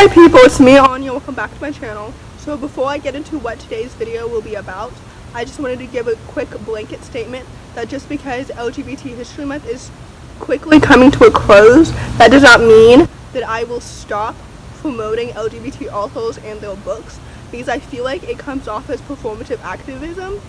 Hi people, it's me Anja, welcome back to my channel. So before I get into what today's video will be about, I just wanted to give a quick blanket statement that just because LGBT History Month is quickly coming to a close, that does not mean that I will stop promoting LGBT authors and their books, because I feel like it comes off as performative activism,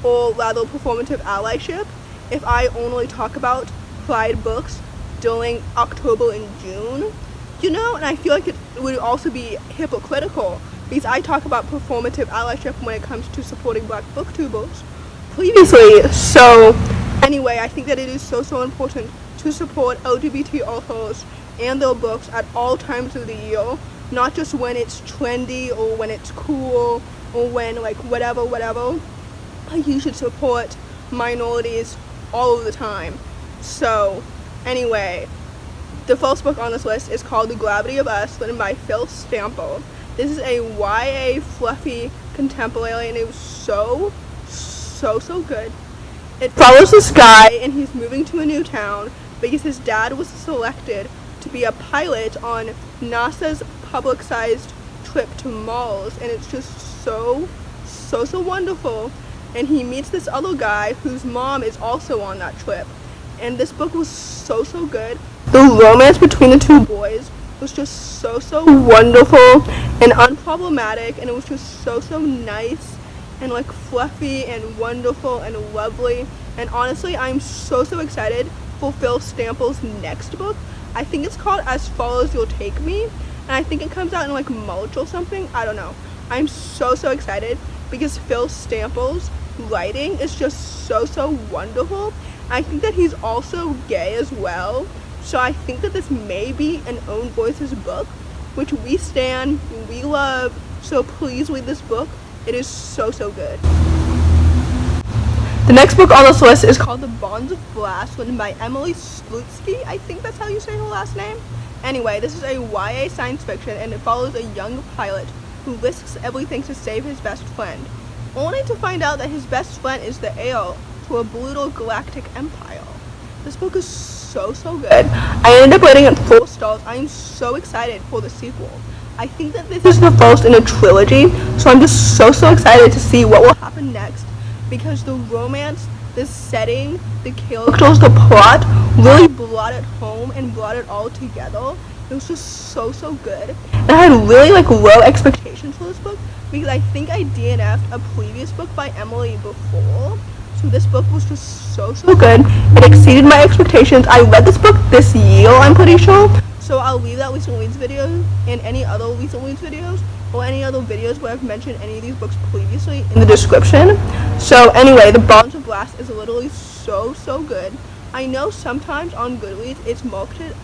or rather performative allyship, if I only talk about Pride books during October and June. You know, and I feel like it would also be hypocritical because I talk about performative allyship when it comes to supporting Black booktubers previously. So anyway, I think that it is so important to support LGBT authors and their books at all times of the year, not just when it's trendy or when it's cool or when like whatever. Like, you should support minorities all of the time. So anyway, the first book on this list is called The Gravity of Us, written by Phil Stample. This is a YA fluffy contemporary, and it was so good. It follows this guy, and he's moving to a new town because his dad was selected to be a pilot on NASA's publicized trip to Mars, and it's just so wonderful. And he meets this other guy whose mom is also on that trip, and this book was so good. The romance between the two boys was just so wonderful and unproblematic, and it was just so nice and like fluffy and wonderful and lovely. And honestly, I'm so excited for Phil Stample's next book. I think it's called As Far As You'll Take Me, and I think it comes out in like March or something. I don't know. I'm so excited because Phil Stample's writing is just so wonderful. I think that he's also gay as well. So I think that this may be an Own Voices book, which we stan, we love. So please read this book. It is so good. The next book on this list is called The Bonds of Brass, written by Emily Skrutskie. I think that's how you say her last name. Anyway, this is a YA science fiction, and it follows a young pilot who risks everything to save his best friend, only to find out that his best friend is the heir to a brutal galactic empire. This book is so good. I ended up rating it 4 stars. I am so excited for the sequel. I think that this is the first in a trilogy, so I'm just so excited to see what will happen next, because the romance, the setting, the characters, the plot really brought it home and brought it all together. It was just so good. And I had really like low expectations for this book because I think I DNF'd a previous book by Emily before. So this book was just so good. It exceeded my expectations. I read this book this year, I'm pretty sure. So I'll leave that recent reads video and any other recent reads videos or any other videos where I've mentioned any of these books previously in the description. So anyway, The Bonds of Brass is literally so good. I know sometimes on Goodreads it's marketed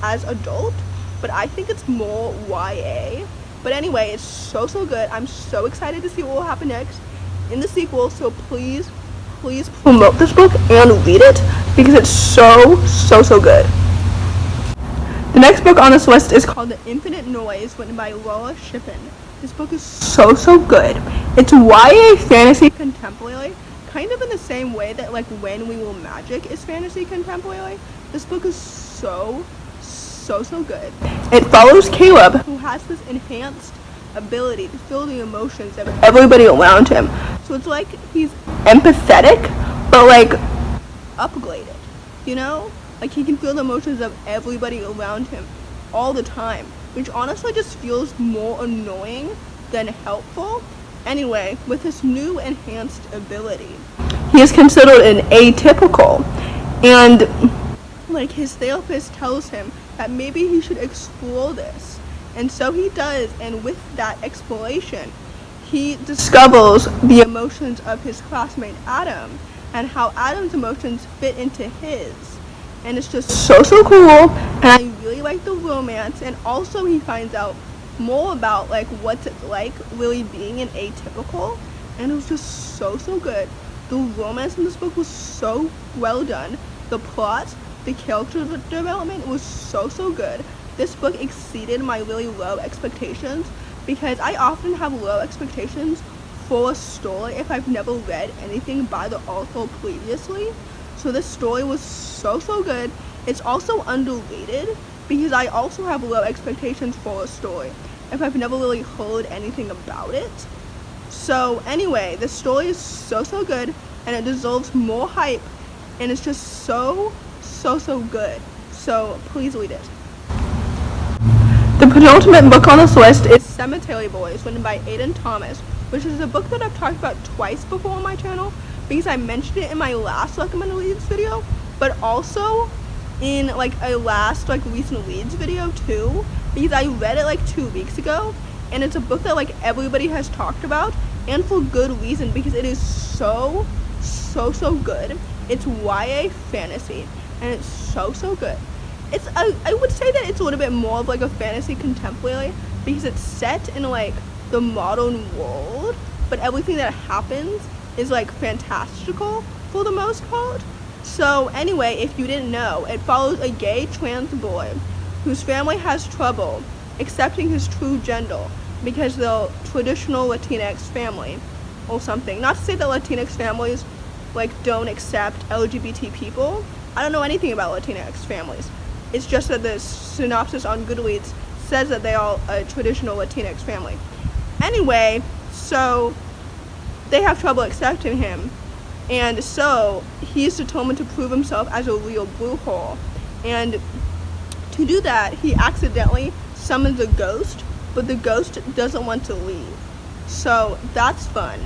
as adult, but I think it's more YA. But anyway, it's so good. I'm so excited to see what will happen next in the sequel. So please promote this book and read it because it's so good. The next book on this list is called The Infinite Noise, written by Shippen. This book is so good. It's YA fantasy contemporary, kind of in the same way that like When We Were Magic is fantasy contemporary. This book is so good. It follows Caleb, who has this enhanced ability to feel the emotions of everybody around him. So it's like he's empathetic, but like upgraded, you know? Like he can feel the emotions of everybody around him all the time, which honestly just feels more annoying than helpful. Anyway, with this new enhanced ability, he is considered an atypical, and like his therapist tells him that maybe he should explore this. And so he does, and with that exploration, he discovers the emotions of his classmate Adam and how Adam's emotions fit into his. And it's just so cool, and I really like the romance, and also he finds out more about like what's it like really being an atypical, and it was just so good. The romance in this book was so well done. The plot, the character development was so good. This book exceeded my really low expectations because I often have low expectations for a story if I've never read anything by the author previously. So this story was so good. It's also underrated because I also have low expectations for a story if I've never really heard anything about it. So anyway, the story is so good, and it deserves more hype, and it's just so good. So please read it. The penultimate book on this list is Cemetery Boys, written by Aiden Thomas, which is a book that I've talked about twice before on my channel, because I mentioned it in my last recommended reads video, but also in like a last recent reads video too, because I read it like 2 weeks ago, and it's a book that like everybody has talked about, and for good reason, because it is so good. It's YA fantasy, and it's so good. It's I would say that it's a little bit more of like a fantasy contemporary, because it's set in like the modern world, but everything that happens is like fantastical for the most part. So anyway, if you didn't know, it follows a gay trans boy whose family has trouble accepting his true gender because they're traditional Latinx family or something. Not to say that Latinx families like don't accept LGBT people. I don't know anything about Latinx families. It's just that the synopsis on Goodreads says that they are a traditional Latinx family. Anyway, so they have trouble accepting him, and so he's determined to prove himself as a real blue hole. And to do that, he accidentally summons a ghost, but the ghost doesn't want to leave. So that's fun.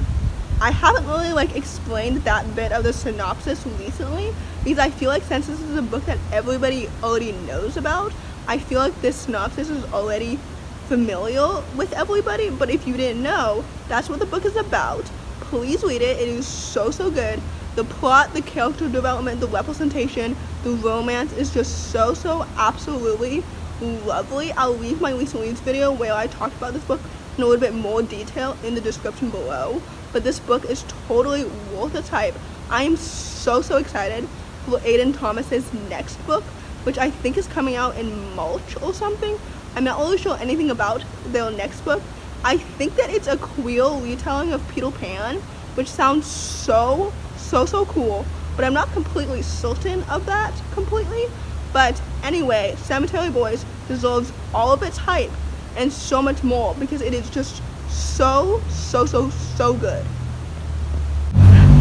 I haven't really like explained that bit of the synopsis recently, because I feel like since this is a book that everybody already knows about, I feel like this synopsis is already familiar with everybody. But if you didn't know, that's what the book is about. Please read it. It is so good. The plot, the character development, the representation, the romance is just so absolutely lovely. I'll leave my recent reads video where I talked about this book in a little bit more detail in the description below. But this book is totally worth its hype. I am so excited for Aiden Thomas's next book, which I think is coming out in March or something. I'm not really sure anything about their next book. I think that it's a queer retelling of Peter Pan, which sounds so cool, but I'm not completely certain of that completely. But anyway, Cemetery Boys deserves all of its hype and so much more, because it is just so good.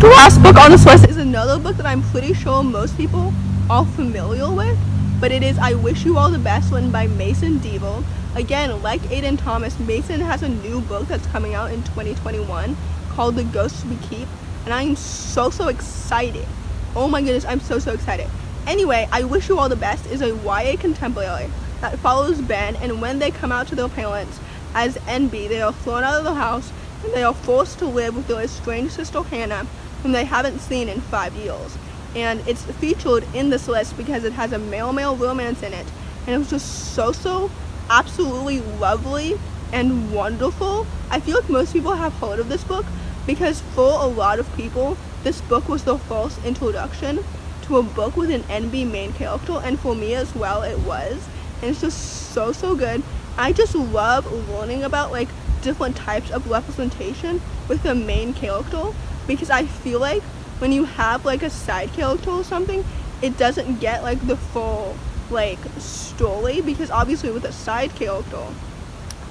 The last book on this list is another book that I'm pretty sure most people are familiar with, but it is I Wish You All the Best, written by Mason Deaver. Again, like Aiden Thomas, Mason has a new book that's coming out in 2021 called The Ghosts We Keep, and I am so excited. Oh my goodness, I'm so excited. Anyway, I Wish You All the Best is a YA contemporary that follows Ben, and when they come out to their parents as NB, they are thrown out of the house, and they are forced to live with their estranged sister Hannah, whom they haven't seen in 5 years. And it's featured in this list because it has a male romance in it, and it was just so absolutely lovely and wonderful. I feel like most people have heard of this book, because for a lot of people, this book was their first introduction to a book with an NB main character, and for me as well it was. And it's just so good. I just love learning about like different types of representation with the main character, because I feel like when you have like a side character or something, it doesn't get like the full like story, because obviously with a side character,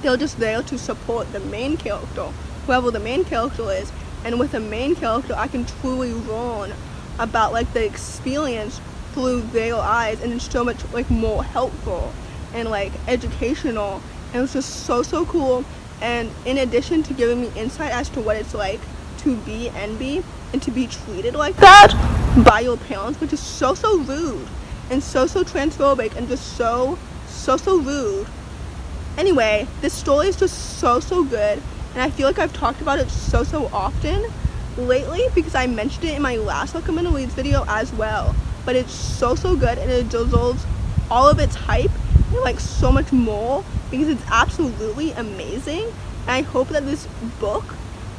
they're just there to support the main character, whoever the main character is. And with a main character, I can truly learn about like the experience through their eyes, and it's so much like more helpful and like educational, and it was just so cool. And in addition to giving me insight as to what it's like to be NB and to be treated like that by your parents, which is so rude and so transphobic and just so rude. Anyway, this story is just so good, and I feel like I've talked about it so often lately, because I mentioned it in my last recommended reads video as well. But it's so good, and it deserves all of its hype and like so much more, because it's absolutely amazing. And I hope that this book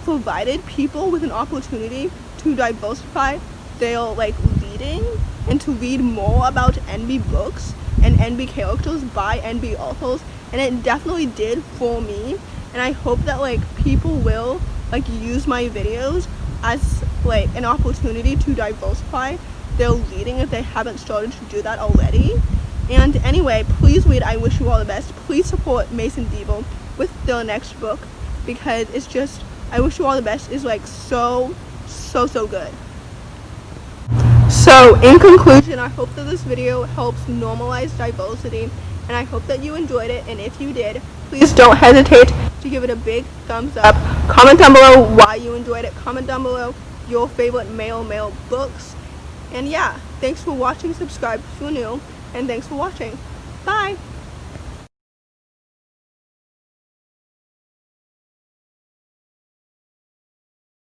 provided people with an opportunity to diversify their like reading and to read more about NB books and NB characters by NB authors, and it definitely did for me. And I hope that like people will like use my videos as like an opportunity to diversify their reading if they haven't started to do that already. And anyway, please read I Wish You All the Best. Please support Mason Deaver with their next book, because it's just, I Wish You All the Best is like so good. So in conclusion, I hope that this video helps normalize diversity, and I hope that you enjoyed it. And if you did, please don't hesitate to give it a big thumbs up. Comment down below why you enjoyed it. Comment down below your favorite male books. And yeah, thanks for watching. Subscribe if you're new, and thanks for watching. Bye.